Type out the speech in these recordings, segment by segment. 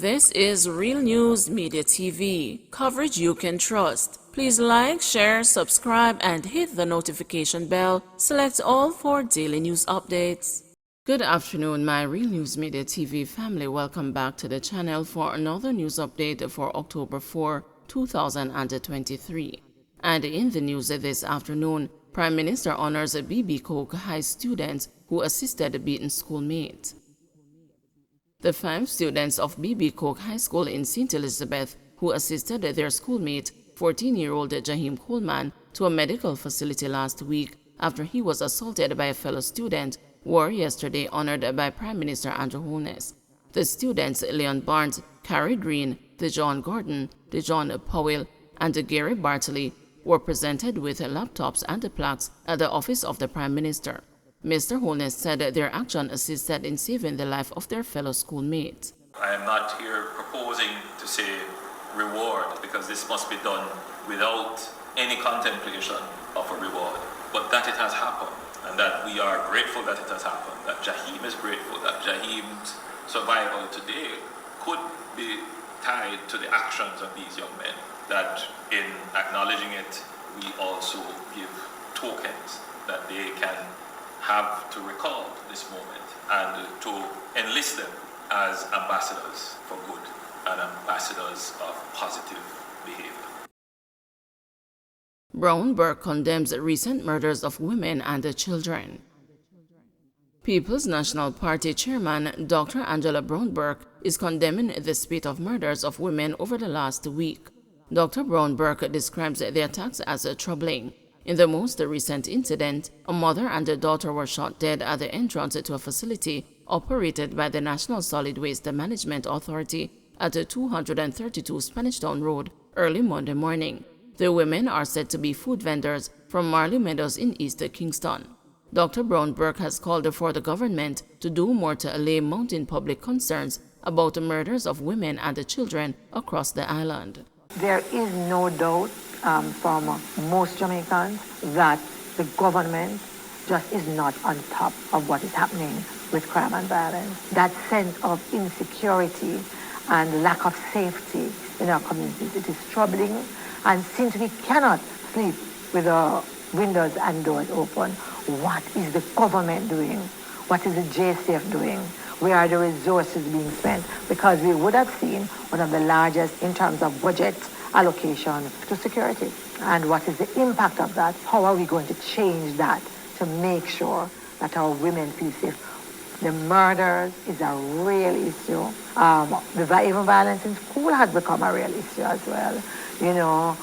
This is Real News Media TV, coverage you can trust. Please like, share, subscribe, and hit the notification bell. Select all for daily news updates. Good afternoon, my Real News Media TV family. Welcome back to the channel for another news update for October 4, 2023. And in the news this afternoon, Prime Minister honors B.B. Coke High students who assisted a beaten schoolmate. The 5 students of B.B. Coke High School in St. Elizabeth who assisted their schoolmate, 14-year-old Jahim Coleman, to a medical facility last week after he was assaulted by a fellow student were yesterday honored by Prime Minister Andrew Holness. The students Leon Barnes, Carrie Green, DeJohn Gordon, DeJohn Powell, and Gary Bartley were presented with laptops and plaques at the office of the Prime Minister. Mr. Holness said their action assisted in saving the life of their fellow schoolmates. I am not here proposing to say reward, because this must be done without any contemplation of a reward. But that it has happened, and that we are grateful that it has happened, that Jahim is grateful, that Jahim's survival today could be tied to the actions of these young men, that in acknowledging it, we also give tokens that they can have to recall this moment and to enlist them as ambassadors for good and ambassadors of positive behavior. Bromberg condemns recent murders of women and children. People's National Party Chairman Dr. Angela Bromberg is condemning the spate of murders of women over the last week. Dr. Bromberg describes the attacks as troubling. In the most recent incident, a mother and a daughter were shot dead at the entrance to a facility operated by the National Solid Waste Management Authority at 232 Spanish Town Road early Monday morning. The women are said to be food vendors from Marley Meadows in East Kingston. Dr. Bromberg has called for the government to do more to allay mounting public concerns about the murders of women and children across the island. There is no doubt from most Jamaicans that the government just is not on top of what is happening with crime and violence. That sense of insecurity and lack of safety in our communities, it is troubling. And since we cannot sleep with our windows and doors open, what is the government doing? What is the JCF doing? Where are the resources being spent? Because we would have seen one of the largest in terms of budget allocation to security. And what is the impact of that? How are we going to change that to make sure that our women feel safe? The murders is a real issue. Even violence in school has become a real issue as well. You know,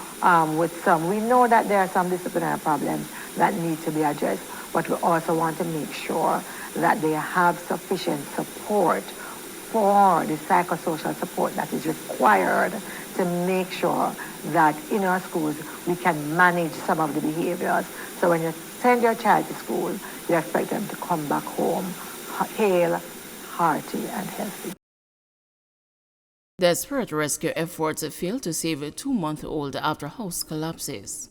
we know that there are some disciplinary problems that need to be addressed, but we also want to make sure that they have sufficient support for the psychosocial support that is required to make sure that in our schools we can manage some of the behaviors. So when you send your child to school, you expect them to come back home hale, hearty, and healthy. Desperate rescue efforts failed to save a 2-month-old after house collapses.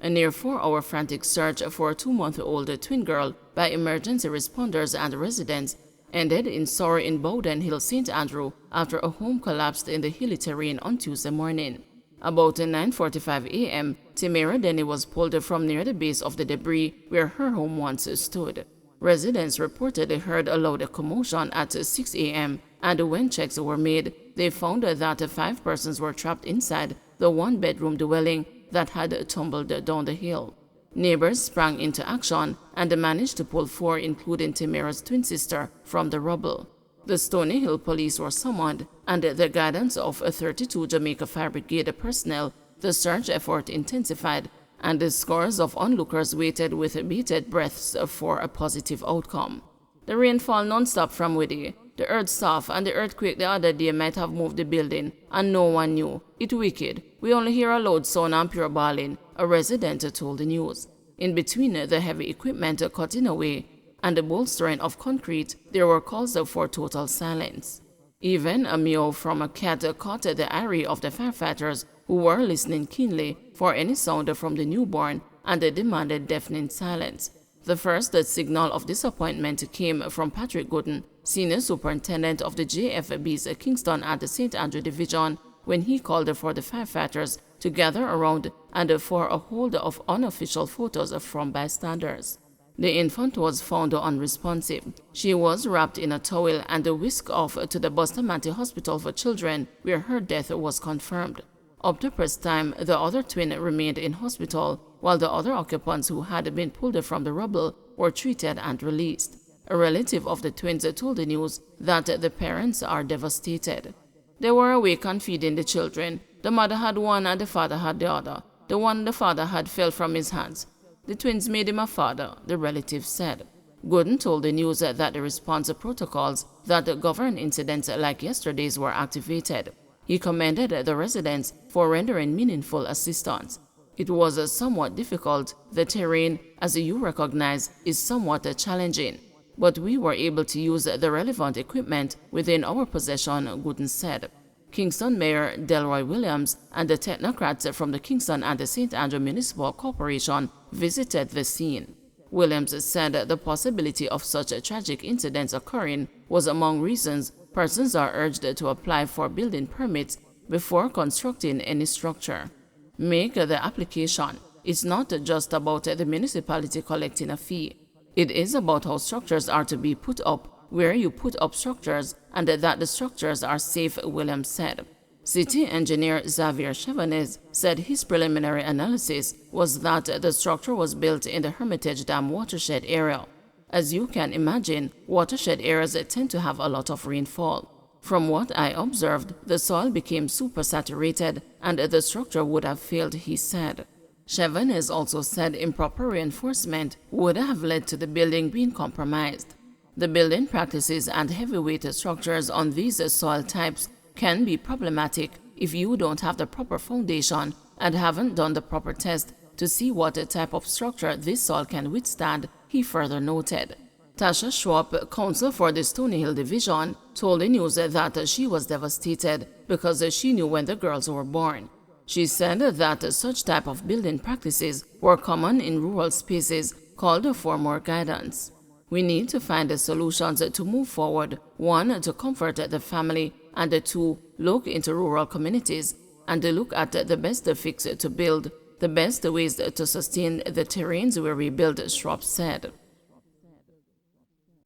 A near 4-hour frantic search for a 2-month-old twin girl by emergency responders and residents ended in sorrow in Bowden Hill, St. Andrew, after a home collapsed in the hilly terrain on Tuesday morning. About 9:45 a.m., Tamara Denny was pulled from near the base of the debris where her home once stood. Residents reportedly heard a loud commotion at 6 a.m., and when checks were made, they found that 5 persons were trapped inside the 1-bedroom dwelling that had tumbled down the hill. Neighbors sprang into action and managed to pull 4, including Tamara's twin sister, from the rubble. The Stony Hill police were summoned, and the guidance of 32 Jamaica Fire Brigade personnel, the search effort intensified, and the scores of onlookers waited with bated breaths for a positive outcome. The rainfall non-stop from Weddy, the earth soft, and the earthquake the other day might have moved the building, and no one knew. It wicked. We only hear a loud sound and pure bawling, a resident told the news. In between the heavy equipment cutting away and the bolstering of concrete, there were calls for total silence. Even a meow from a cat caught the eye of the firefighters, who were listening keenly for any sound from the newborn and demanded deafening silence. The first signal of disappointment came from Patrick Gooden, Senior Superintendent of the JFB's Kingston and St. Andrew Division, when he called for the firefighters to gather around and for a hold of unofficial photos from bystanders. The infant was found unresponsive. She was wrapped in a towel and whisked off to the Bustamante Hospital for Children, where her death was confirmed. Up to press time, the other twin remained in hospital, while the other occupants who had been pulled from the rubble were treated and released. A relative of the twins told the news that the parents are devastated. They were awake and feeding the children. The mother had one and the father had the other. The one the father had fell from his hands. The twins made him a father, the relative said. Gooden told the news that the response protocols that govern incidents like yesterday's were activated. He commended the residents for rendering meaningful assistance. It was somewhat difficult. The terrain, as you recognize, is somewhat challenging. But we were able to use the relevant equipment within our possession, Gooden said. Kingston Mayor Delroy Williams and the technocrats from the Kingston and the St. Andrew Municipal Corporation visited the scene. Williams said the possibility of such tragic incidents occurring was among reasons persons are urged to apply for building permits before constructing any structure. Make the application. It's not just about the municipality collecting a fee. It is about how structures are to be put up, where you put up structures, and that the structures are safe, Williams said. City engineer Xavier Chevanez said his preliminary analysis was that the structure was built in the Hermitage Dam watershed area. As you can imagine, watershed areas tend to have a lot of rainfall. From what I observed, the soil became supersaturated and the structure would have failed, he said. Chevanez also said improper reinforcement would have led to the building being compromised. The building practices and heavyweight structures on these soil types can be problematic if you don't have the proper foundation and haven't done the proper test to see what type of structure this soil can withstand, he further noted. Tasha Schwab, counsel for the Stony Hill Division, told the news that she was devastated because she knew when the girls were born. She said that such type of building practices were common in rural spaces, called for more guidance. We need to find solutions to move forward, 1, to comfort the family, and 2, look into rural communities and look at the best fix to build, the best ways to sustain the terrains where we build, Schwab said.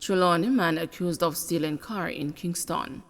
Trelawney man accused of stealing car in Kingston.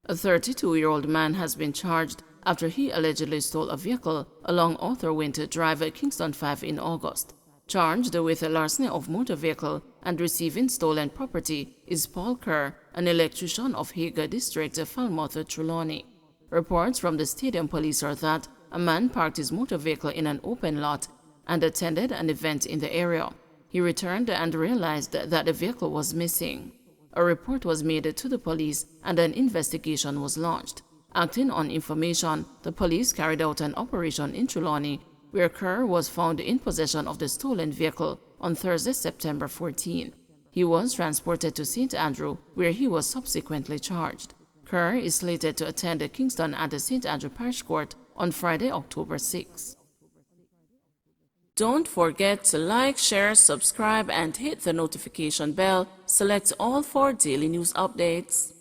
A 32-year-old man has been charged after he allegedly stole a vehicle along Arthur Winter Drive, Kingston 5 in August. Charged with larceny of motor vehicle and receiving stolen property is Paul Kerr, an electrician of Hague District, Falmouth, Trelawney. Reports from the stadium police are that a man parked his motor vehicle in an open lot and attended an event in the area. He returned and realized that the vehicle was missing. A report was made to the police and an investigation was launched. Acting on information, the police carried out an operation in Trelawney, where Kerr was found in possession of the stolen vehicle on Thursday, September 14. He was transported to St. Andrew, where he was subsequently charged. Kerr is slated to attend the Kingston and the St. Andrew Parish Court on Friday, October 6. Don't forget to like, share, subscribe, and hit the notification bell. Select all for daily news updates.